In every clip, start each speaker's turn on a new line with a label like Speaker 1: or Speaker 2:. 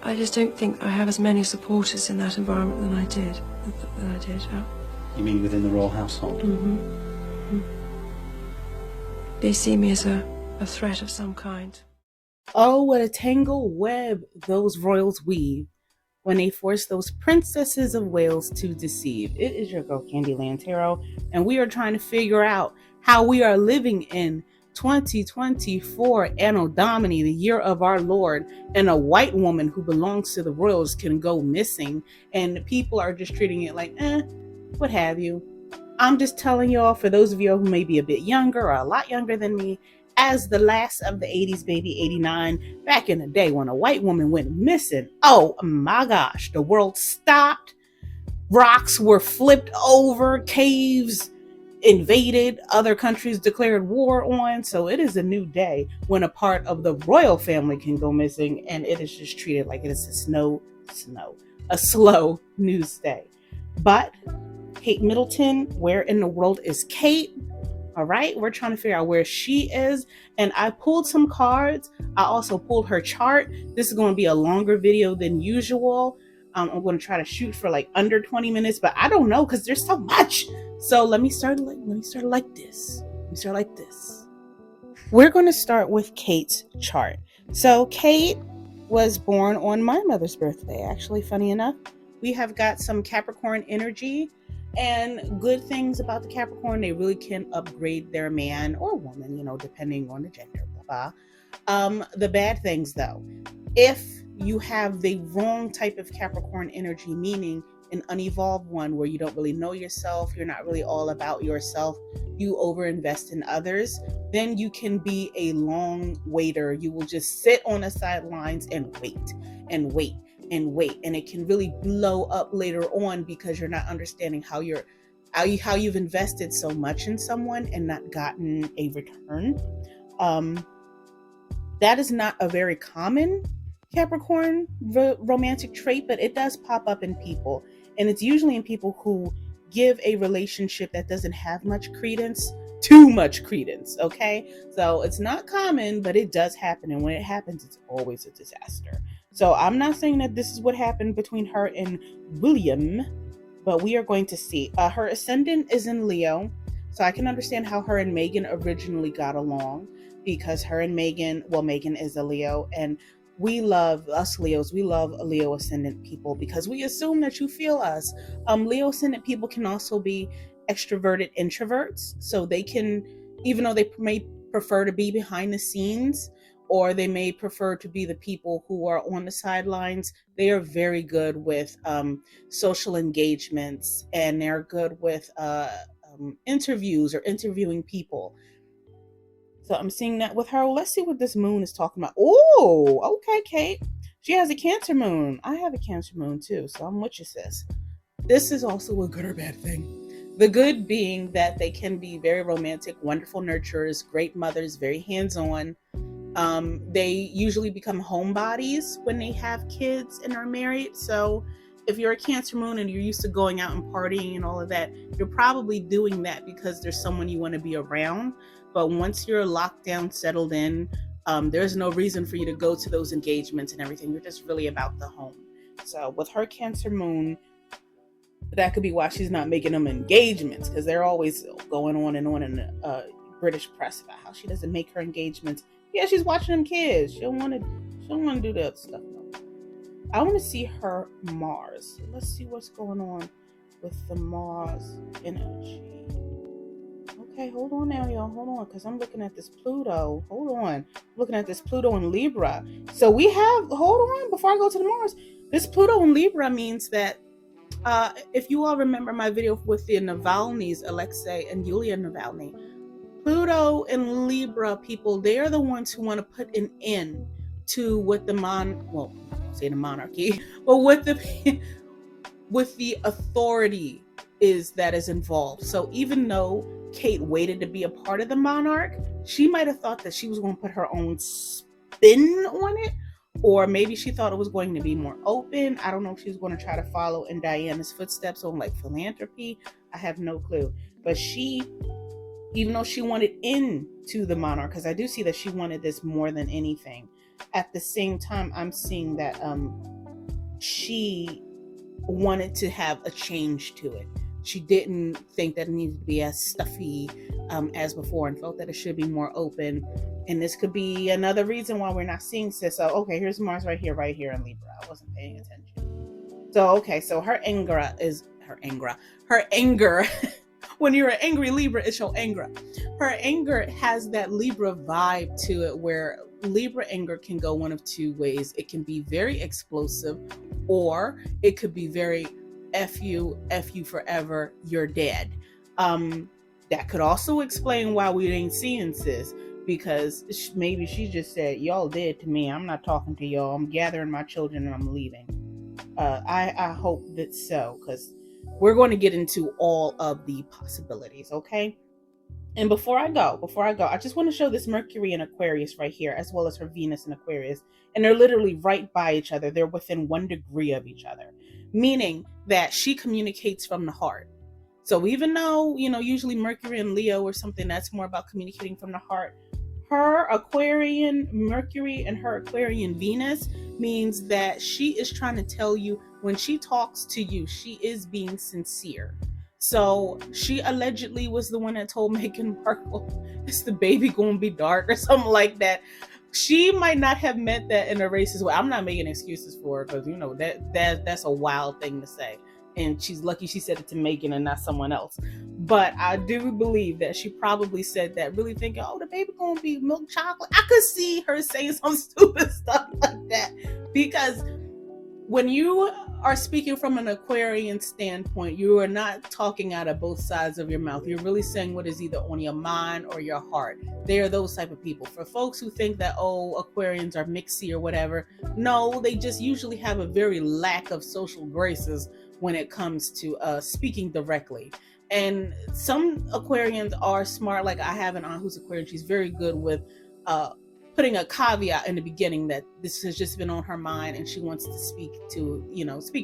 Speaker 1: I just don't think I have as many supporters in that environment than I did.
Speaker 2: You mean within the royal household?
Speaker 1: They see me as a threat of some kind.
Speaker 3: Oh, what a tangled web those royals weave when they force those princesses of Wales to deceive. It is your girl, Candyland Tarot, and we are trying to figure out how we are living in 2024 Anno Domini, the year of our Lord, and a white woman who belongs to the royals can go missing, and people are just treating it like, what have you. I'm just telling y'all, for those of y'all who may be a bit younger or a lot younger than me, as the last of the 80s baby, 89, back in the day when a white woman went missing, oh my gosh, the world stopped, rocks were flipped over, caves invaded, other countries declared war on. So it is a new day when a part of the royal family can go missing, and it is just treated like it is a slow news day. But Kate Middleton, where in the world is Kate? All right, we're trying to figure out where she is, and I pulled some cards. I also pulled her chart. This is going to be a longer video than usual. I'm going to try to shoot for like under 20 minutes, but I don't know because there's so much. So let me start like this. We're going to start with Kate's chart. So Kate was born on my mother's birthday. Actually, funny enough, we have got some Capricorn energy. And good things about the Capricorn, they really can upgrade their man or woman, depending on the gender, blah, blah. The bad things, though, if you have the wrong type of Capricorn energy, meaning an unevolved one where you don't really know yourself, you're not really all about yourself, you overinvest in others, then you can be a long waiter. You will just sit on the sidelines and wait, and it can really blow up later on because you're not understanding how you've invested so much in someone and not gotten a return. That is not a very common Capricorn romantic trait, but it does pop up in people, and it's usually in people who give a relationship that doesn't have much credence too much credence. Okay, so it's not common, but it does happen, and when it happens, it's always a disaster. So I'm not saying that this is what happened between her and William, but we are going to see. Her ascendant is in Leo, so I can understand how her and Megan originally got along, because her and Megan is a Leo, and we love us Leos. We love Leo ascendant people because we assume that you feel us. Leo ascendant people can also be extroverted introverts, so they can, even though they may prefer to be behind the scenes, or they may prefer to be the people who are on the sidelines, they are very good with social engagements, and they're good with interviews or interviewing people. So I'm seeing that with her. Let's see what this moon is talking about. Oh, okay, Kate. She has a Cancer moon. I have a Cancer moon too, so I'm with you, sis. This is also a good or bad thing. The good being that they can be very romantic, wonderful nurturers, great mothers, very hands-on. They usually become homebodies when they have kids and are married. So if you're a Cancer moon and you're used to going out and partying and all of that, you're probably doing that because there's someone you want to be around. But once you're locked down, settled in, there's no reason for you to go to those engagements and everything. You're just really about the home. So with her Cancer moon, that could be why she's not making them engagements, because they're always going on in the British press about how she doesn't make her engagements. Yeah, she's watching them kids. She don't want to do the other stuff. No. I want to see her Mars. Let's see what's going on with the Mars energy. Okay, hold on now, y'all. Hold on, because I'm looking at this Pluto. Hold on. I'm looking at this Pluto in Libra. So we have, hold on, before I go to the Mars, this Pluto in Libra means that, if you all remember my video with the Navalny's, Alexei and Yulia Navalny, Pluto and Libra people, they are the ones who want to put an end to what the monarchy, but with the authority that is involved. So even though Kate waited to be a part of the monarch, she might have thought that she was going to put her own spin on it, or maybe she thought it was going to be more open. I don't know if she was going to try to follow in Diana's footsteps on like philanthropy. I have no clue. But she, even though she wanted into the monarch, because I do see that she wanted this more than anything, at the same time I'm seeing that she wanted to have a change to it. She didn't think that it needed to be as stuffy as before, and felt that it should be more open. And this could be another reason why we're not seeing sis. So, okay, here's Mars right here in Libra. I wasn't paying attention. So, okay, so her anger. When you're an angry Libra, it's your anger. Her anger has that Libra vibe to it, where Libra anger can go one of two ways. It can be very explosive, or it could be very F you forever, you're dead. That could also explain why we ain't seeing sis, because maybe she just said, y'all dead to me. I'm not talking to y'all. I'm gathering my children and I'm leaving. I hope that's so, because we're going to get into all of the possibilities, okay? And before I go, I just want to show this Mercury in Aquarius right here, as well as her Venus in Aquarius. And they're literally right by each other. They're within 1 degree of each other, meaning that she communicates from the heart. So even though, usually Mercury and Leo or something, that's more about communicating from the heart, her Aquarian Mercury and her Aquarian Venus means that she is trying to tell you, when she talks to you, she is being sincere. So she allegedly was the one that told Meghan Markle, is the baby going to be dark or something like that. She might not have meant that in a racist way. I'm not making excuses for her, because that's a wild thing to say. And she's lucky she said it to Meghan and not someone else. But I do believe that she probably said that really thinking, oh, the baby gonna be milk chocolate. I could see her saying some stupid stuff like that. Because when you are speaking from an Aquarian standpoint, you are not talking out of both sides of your mouth. You're really saying what is either on your mind or your heart. They are those type of people. For folks who think that, oh, Aquarians are mixy or whatever, no, they just usually have a very lack of social graces when it comes to speaking directly. And some Aquarians are smart. Like I have an aunt who's Aquarian. She's very good with putting a caveat in the beginning that this has just been on her mind and she wants to speak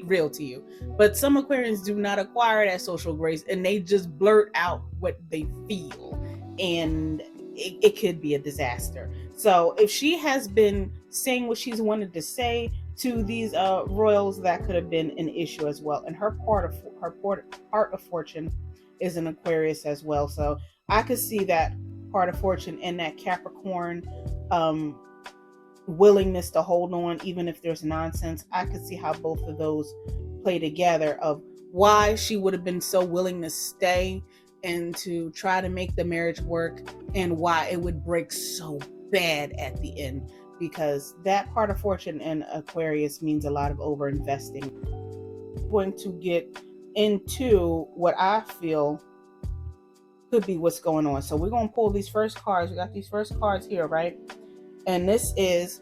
Speaker 3: real to you. But some Aquarians do not acquire that social grace, and they just blurt out what they feel, and it could be a disaster. So if she has been saying what she's wanted to say to these royals, that could have been an issue as well. And her part of fortune is an Aquarius as well. So I could see that part of fortune and that Capricorn willingness to hold on even if there's nonsense. I could see how both of those play together, of why she would have been so willing to stay and to try to make the marriage work, and why it would break so bad at the end, because that part of fortune in Aquarius means a lot of over investing. I'm going to get into what I feel could be what's going on. So we're going to pull these first cards. We got these first cards here, right? And this is,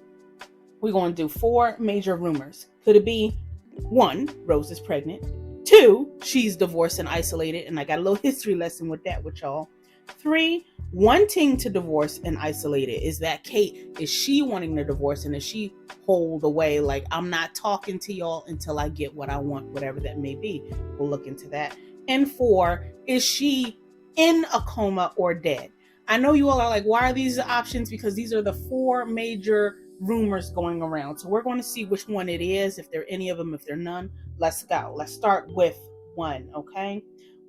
Speaker 3: we're going to do 4 major rumors. Could it be 1, Rose is pregnant? 2, she's divorced and isolated, and I got a little history lesson with that with y'all. 3, wanting to divorce and isolate it. Is that Kate? Is she wanting to divorce, and is she hold away, like, I'm not talking to y'all until I get what I want, whatever that may be? We'll look into that. And 4, is she in a coma or dead? I know you all are like, why are these options? Because these are the 4 major rumors going around. So we're going to see which one it is, if there are any of them, if there are none. Let's go. Let's start with 1, okay?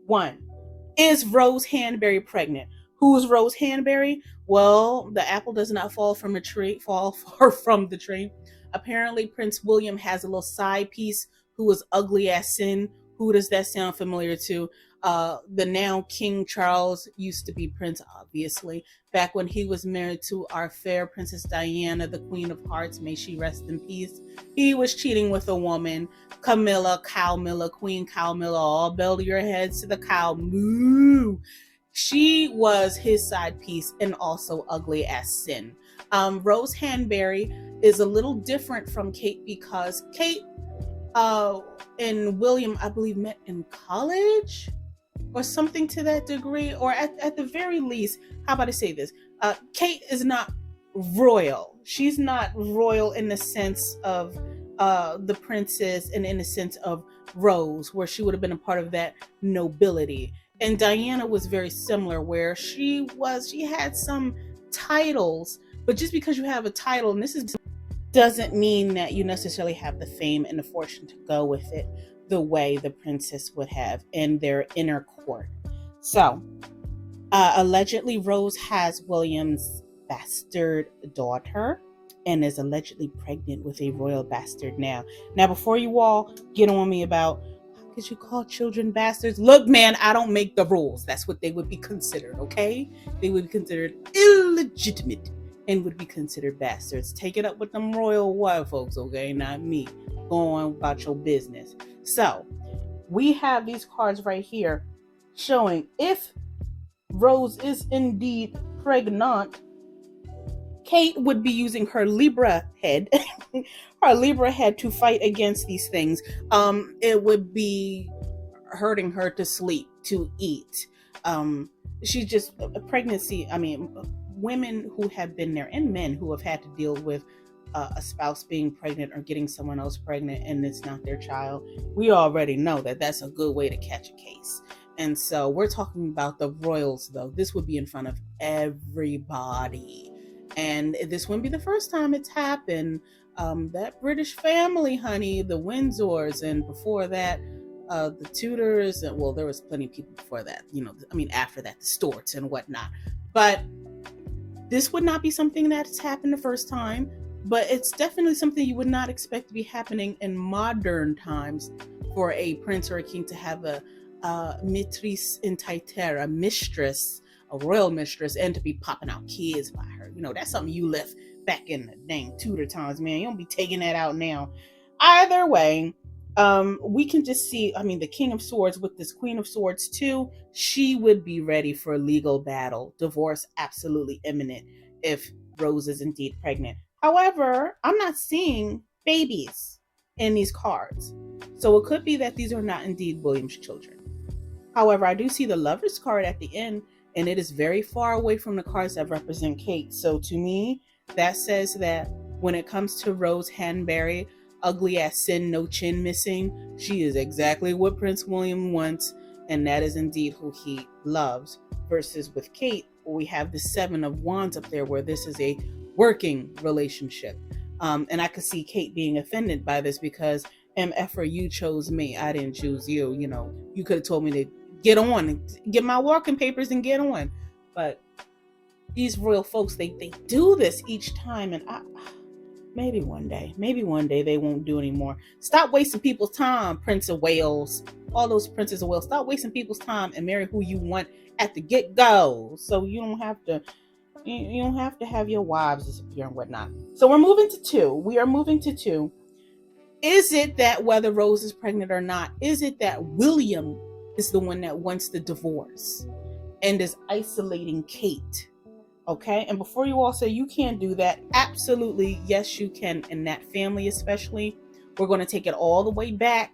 Speaker 3: 1, is Rose Hanbury pregnant? Who's Rose Hanbury? Well, the apple does not fall from far from the tree. Apparently, Prince William has a little side piece who is ugly as sin. Who does that sound familiar to? The now King Charles used to be Prince, obviously, back when he was married to our fair Princess Diana, the Queen of Hearts, may she rest in peace. He was cheating with a woman, Camilla, Queen Camilla, all bell to your heads to the cow, moo. She was his side piece and also ugly as sin. Rose Hanbury is a little different from Kate, because Kate and William, I believe, met in college or something to that degree, or at the very least, how about I say this? Kate is not royal. She's not royal in the sense of the princess, and in the sense of Rose, where she would have been a part of that nobility. And Diana was very similar, where she had some titles, but just because you have a title, and this is doesn't mean that you necessarily have the fame and the fortune to go with it the way the princess would have in their inner court. So, allegedly, Rose has William's bastard daughter and is allegedly pregnant with a royal bastard now. Now, before you all get on me about, how could you call children bastards? Look, man, I don't make the rules. That's what they would be considered, okay? They would be considered illegitimate and would be considered bastards. Take it up with them royal white folks, okay? Not me. Go on about your business. So, we have these cards right here showing if Rose is indeed pregnant, Kate would be using her Libra head, to fight against these things. It would be hurting her to sleep, to eat. She's just a pregnancy. I mean, women who have been there and men who have had to deal with a spouse being pregnant or getting someone else pregnant and it's not their child. We already know that that's a good way to catch a case. And so we're talking about the royals, though. This would be in front of everybody. And this wouldn't be the first time it's happened. That British family, honey, the Windsors, and before that, the Tudors, and well, there was plenty of people before that, after that, the Stuarts and whatnot. But this would not be something that's happened the first time, but it's definitely something you would not expect to be happening in modern times for a prince or a king to have a maîtresse in titre, a mistress, a royal mistress, and to be popping out kids by her. That's something you left back in the dang Tudor times, man. You don't be taking that out now. Either way, we can just see, the King of Swords with this Queen of Swords too, she would be ready for a legal battle. Divorce absolutely imminent if Rose is indeed pregnant. However, I'm not seeing babies in these cards. So it could be that these are not indeed William's children. However, I do see the Lover's card at the end, and it is very far away from the cards that represent Kate. So to me, that says that when it comes to Rose Hanbury, ugly as sin, no chin missing, she is exactly what Prince William wants, and that is indeed who he loves. Versus with Kate, we have the Seven of Wands up there, where this is a working relationship. And I could see Kate being offended by this because MFer, you chose me. I didn't choose you. You could have told me to get on and get my walking papers and get on. But these royal folks, they do this each time. And maybe one day they won't do anymore. Stop wasting people's time, Prince of Wales. All those princes of Wales. Stop wasting people's time and marry who you want at the get-go. So you don't have to have your wives disappear and whatnot. So we're moving to two. We are moving to two. Is it that whether Rose is pregnant or not, is it that William is the one that wants the divorce and is isolating Kate? Okay, and before you all say you can't do that, absolutely, yes, you can. In that family especially, we're going to take it all the way back.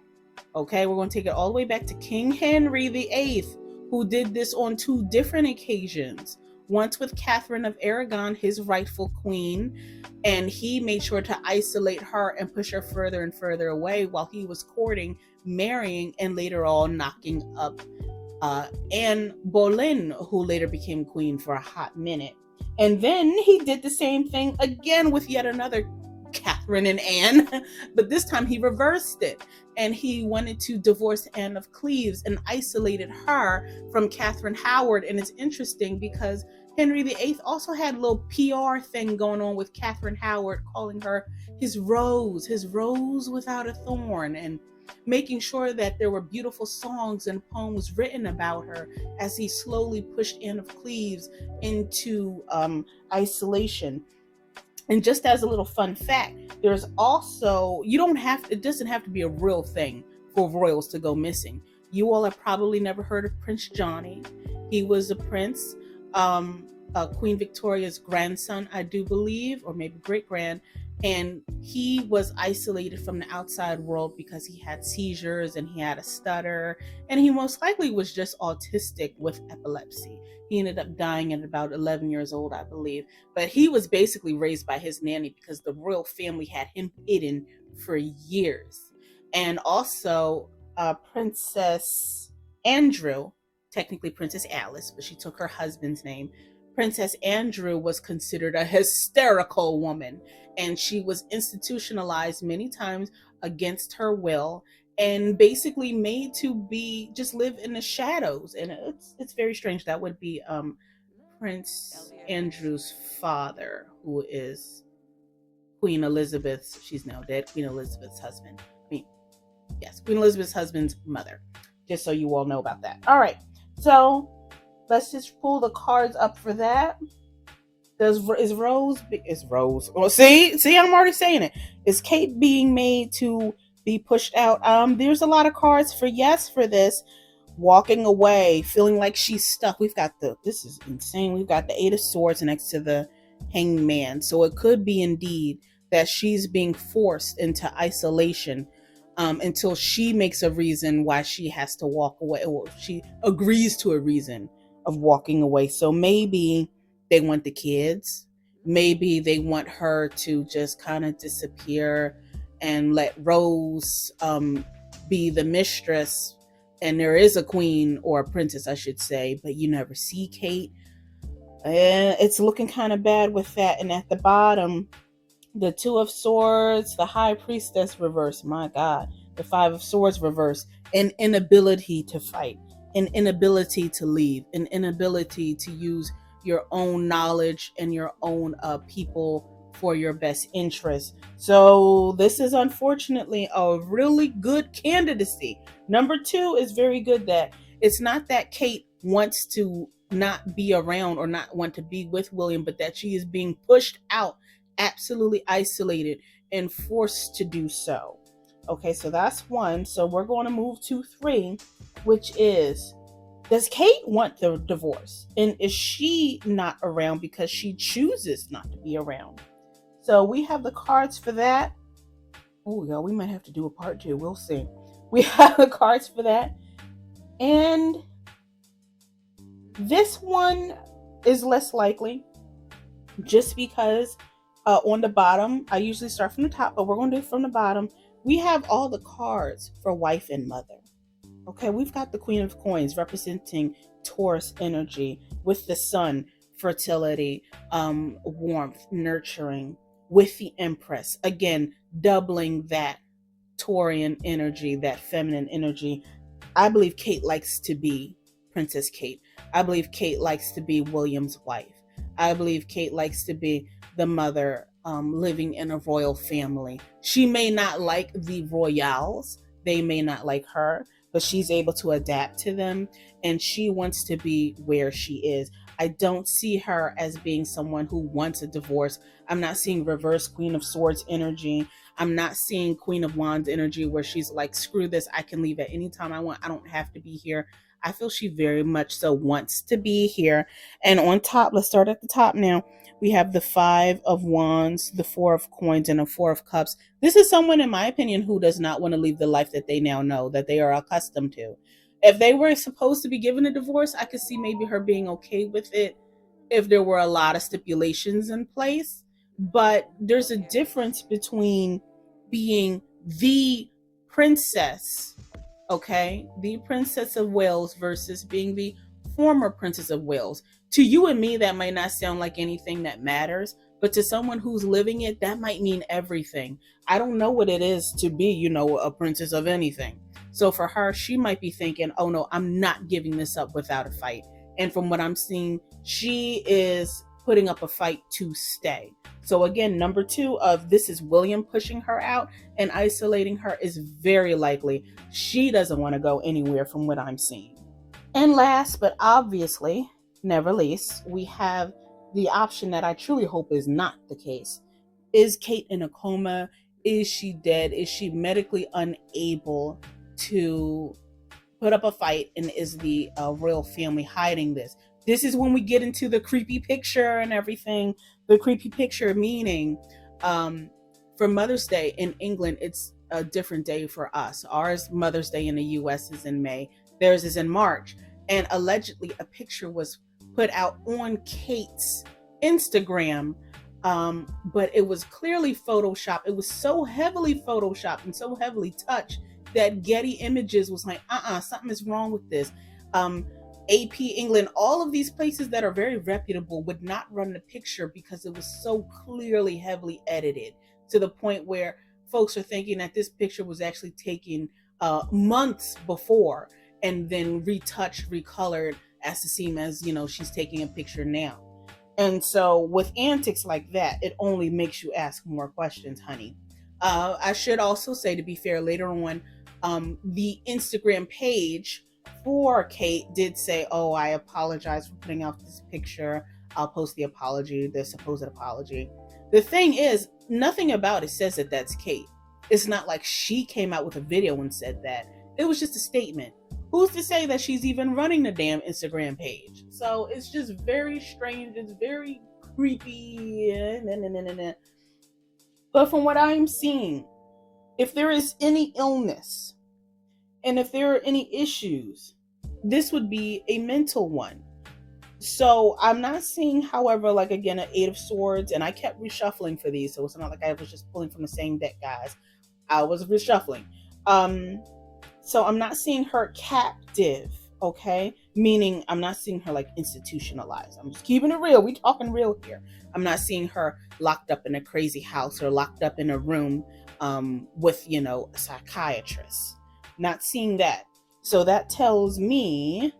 Speaker 3: Okay, we're going to take it all the way back to King Henry VIII, who did this on two different occasions. Once with Catherine of Aragon, his rightful queen, and he made sure to isolate her and push her further and further away while he was courting, marrying, and later on knocking up Anne Boleyn, who later became queen for a hot minute. And then he did the same thing again with yet another Catherine and Anne, but this time he reversed it. And he wanted to divorce Anne of Cleves and isolated her from Catherine Howard. And it's interesting because Henry VIII also had a little PR thing going on with Catherine Howard, calling her his rose without a thorn, and making sure that there were beautiful songs and poems written about her as he slowly pushed Anne of Cleves into isolation. And just as a little fun fact, there's also, it doesn't have to be a real thing for royals to go missing. You all have probably never heard of Prince Johnny. He was a prince, Queen Victoria's grandson, I do believe, or maybe great-grand. And he was isolated from the outside world because he had seizures and he had a stutter. And he most likely was just autistic with epilepsy. He ended up dying at about 11 years old, I believe. But he was basically raised by his nanny because the royal family had him hidden for years. And also, Princess Andrew, technically Princess Alice, but she took her husband's name, Princess Andrew was considered a hysterical woman, and she was institutionalized many times against her will and basically made to be just live in the shadows. And it's very strange. That would be Prince Andrew's father, who is Queen Elizabeth's, she's now dead, Queen Elizabeth's husband. Yes, Queen Elizabeth's husband's mother. Just so you all know about that. All right, so let's just pull the cards up for that. Is Rose? Oh, see, I'm already saying it. Is Kate being made to be pushed out? There's a lot of cards for yes for this. Walking away, feeling like she's stuck. This is insane. We've got the Eight of Swords next to the Hanged Man. So it could be indeed that she's being forced into isolation until she makes a reason why she has to walk away, or she agrees to a reason of walking away. So maybe they want the kids. Maybe they want her to just kind of disappear and let Rose be the mistress. And there is a queen, or a princess, I should say, but you never see Kate. It's looking kind of bad with that. And at the bottom, the Two of Swords, the High Priestess reverse. My God. The Five of Swords reverse. An inability to fight. An inability to leave. An inability to use your own knowledge and your own people for your best interest. So this is unfortunately a really good candidacy. Number 2 is very good. That it's not that Kate wants to not be around or not want to be with William, but that she is being pushed out, absolutely isolated and forced to do so. Okay, so that's 1. So we're going to move to 3, which is, does Kate want the divorce? And is she not around because she chooses not to be around? So we have the cards for that. Oh, yeah, we might have to do a part 2. We'll see. We have the cards for that. And this one is less likely, just because on the bottom, I usually start from the top, but we're going to do it from the bottom. We have all the cards for wife and mother. Okay, we've got the Queen of Coins representing Taurus energy, with the Sun, fertility, warmth, nurturing, with the Empress, again, doubling that Taurian energy, that feminine energy. I believe Kate likes to be Princess Kate. I believe Kate likes to be William's wife. I believe Kate likes to be the mother, living in a royal family. She may not like the royals. They may not like her, but she's able to adapt to them, and she wants to be where she is. I don't see her as being someone who wants a divorce. I'm not seeing reverse Queen of Swords energy. I'm not seeing Queen of Wands energy where she's like, screw this, I can leave at any time I want. I don't have to be here. I feel she very much so wants to be here. And on top, let's start at the top now. We have the Five of Wands, the Four of Coins, and the Four of Cups. This is someone, in my opinion, who does not want to leave the life that they now know, that they are accustomed to. If they were supposed to be given a divorce, I could see maybe her being okay with it if there were a lot of stipulations in place. But there's a difference between being the princess, okay, the Princess of Wales, versus being the former Princess of Wales. To you and me, that might not sound like anything that matters, but to someone who's living it, that might mean everything. I don't know what it is to be, a princess of anything. So for her, she might be thinking, oh no, I'm not giving this up without a fight. And from what I'm seeing, she is putting up a fight to stay. So again, number 2 of this is William pushing her out and isolating her is very likely. She doesn't want to go anywhere from what I'm seeing. And last, but obviously never least, we have the option that I truly hope is not the case. Is Kate in a coma? Is she dead? Is she medically unable to put up a fight? And is the royal family hiding this? This is when we get into the creepy picture and everything. The creepy picture meaning for Mother's Day in England, it's a different day for us. Ours, Mother's Day in the US, is in May. Theirs is in March. And allegedly a picture was put out on Kate's Instagram, but it was clearly Photoshopped. It was so heavily Photoshopped and so heavily touched that Getty Images was like, something is wrong with this. AP England, all of these places that are very reputable would not run the picture because it was so clearly heavily edited to the point where folks are thinking that this picture was actually taken months before and then retouched, recolored as to seem as, she's taking a picture now. And so with antics like that, it only makes you ask more questions, honey. I should also say, to be fair, later on, the Instagram page for Kate did say, "Oh, I apologize for putting out this picture. I'll post the apology, the supposed apology." The thing is, nothing about it says that that's Kate. It's not like she came out with a video and said that. It was just a statement. Who's to say that she's even running the damn Instagram page? So it's just very strange. It's very creepy. But from what I'm seeing, if there is any illness and if there are any issues, this would be a mental one. So I'm not seeing, however, like again, an Eight of Swords, and I kept reshuffling for these, so it's not like I was just pulling from the same deck, guys. I was reshuffling. So I'm not seeing her captive, okay? Meaning I'm not seeing her like institutionalized. I'm just keeping it real. We talking real here. I'm not seeing her locked up in a crazy house or locked up in a room with, a psychiatrist. Not seeing that. So that tells me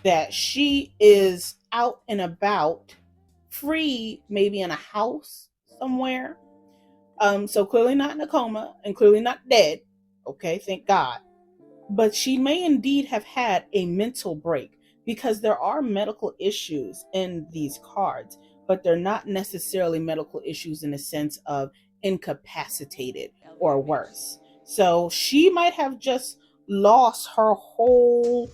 Speaker 3: that she is out and about, free, maybe in a house somewhere. So clearly not in a coma and clearly not dead. Okay, thank God. But she may indeed have had a mental break, because there are medical issues in these cards, but they're not necessarily medical issues in the sense of incapacitated or worse. So she might have just lost her whole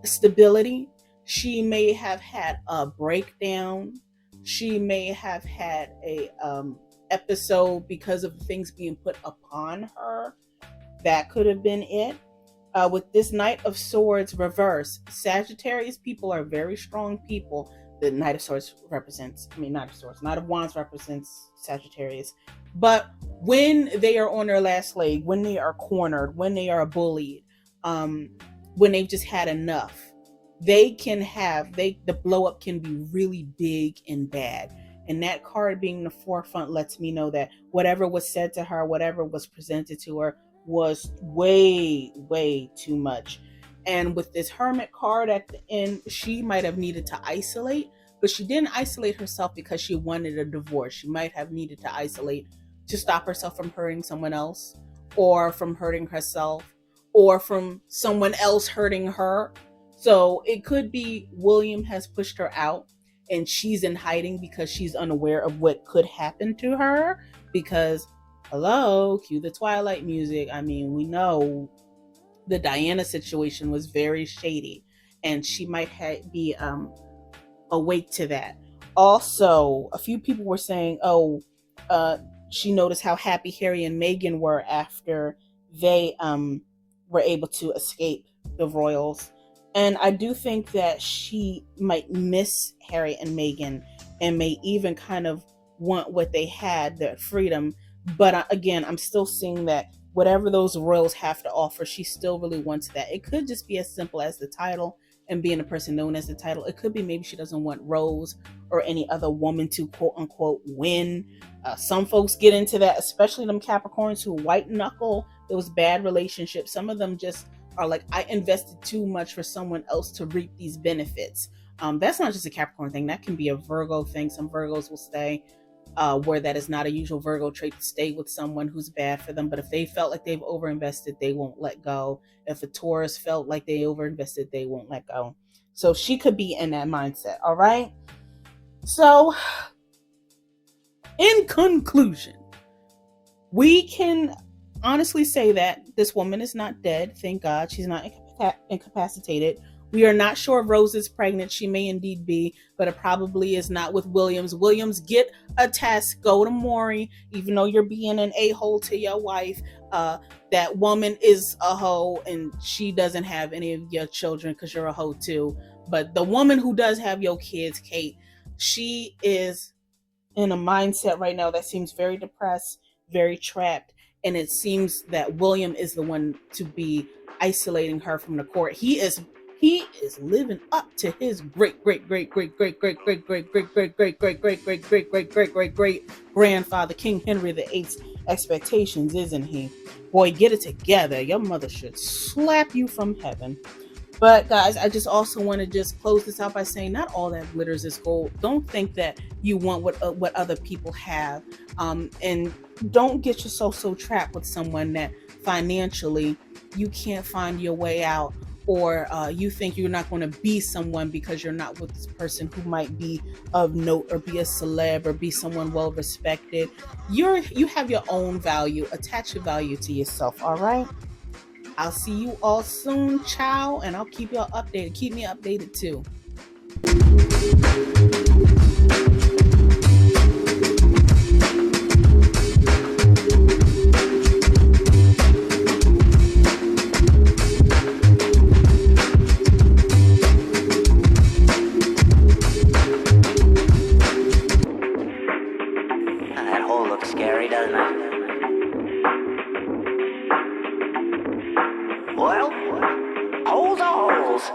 Speaker 3: stability. She may have had a breakdown. She may have had a episode because of things being put upon her. That could have been it. With this Knight of Swords reverse, Sagittarius people are very strong people. The Knight of Swords Knight of Wands represents Sagittarius. But when they are on their last leg, when they are cornered, when they are bullied, when they've just had enough, the blow up can be really big and bad. And that card being the forefront lets me know that whatever was said to her, whatever was presented to her, was way, way too much. And with this Hermit card at the end, she might have needed to isolate, but she didn't isolate herself because she wanted a divorce. She might have needed to isolate to stop herself from hurting someone else, or from hurting herself, or from someone else hurting her. So it could be William has pushed her out and she's in hiding because she's unaware of what could happen to her. Because, hello, cue the Twilight music. I mean, we know the Diana situation was very shady, and she might be awake to that. Also, a few people were saying, she noticed how happy Harry and Meghan were after they were able to escape the royals. And I do think that she might miss Harry and Meghan and may even kind of want what they had, their freedom. But again, I'm still seeing that whatever those royals have to offer, she still really wants that. It could just be as simple as the title and being a person known as the title. It could be maybe she doesn't want Rose or any other woman to quote unquote win. Some folks get into that, especially them Capricorns who white knuckle those bad relationships. Some of them just are like, I invested too much for someone else to reap these benefits. That's not just a Capricorn thing. That can be a Virgo thing. Some Virgos will stay where that is not a usual Virgo trait to stay with someone who's bad for them. But if they felt like they've overinvested, they won't let go. If a Taurus felt like they overinvested, they won't let go. So she could be in that mindset. All right. So in conclusion, we can honestly say that this woman is not dead. Thank God she's not incapacitated. We are not sure if Rose is pregnant. She may indeed be, but it probably is not with Williams. Williams, get a test. Go to Maury. Even though you're being an a-hole to your wife, that woman is a hoe and she doesn't have any of your children because you're a hoe too. But the woman who does have your kids, Kate, she is in a mindset right now that seems very depressed, very trapped. And it seems that William is the one to be isolating her from the court. He is He is living up to his great grandfather, King Henry VIII's expectations, isn't he? Boy, get it together. Your mother should slap you from heaven. But guys, I just also want to just close this out by saying not all that glitters is gold. Don't think that you want what other people have, and don't get yourself so trapped with someone that financially you can't find your way out, or you think you're not going to be someone because you're not with this person who might be of note or be a celeb or be someone well respected. You have your own value. Attach your value to yourself. All right. I'll see you all soon, ciao, and I'll keep y'all updated. Keep me updated too.
Speaker 4: That hole looks scary, doesn't it? Well, holes are holes.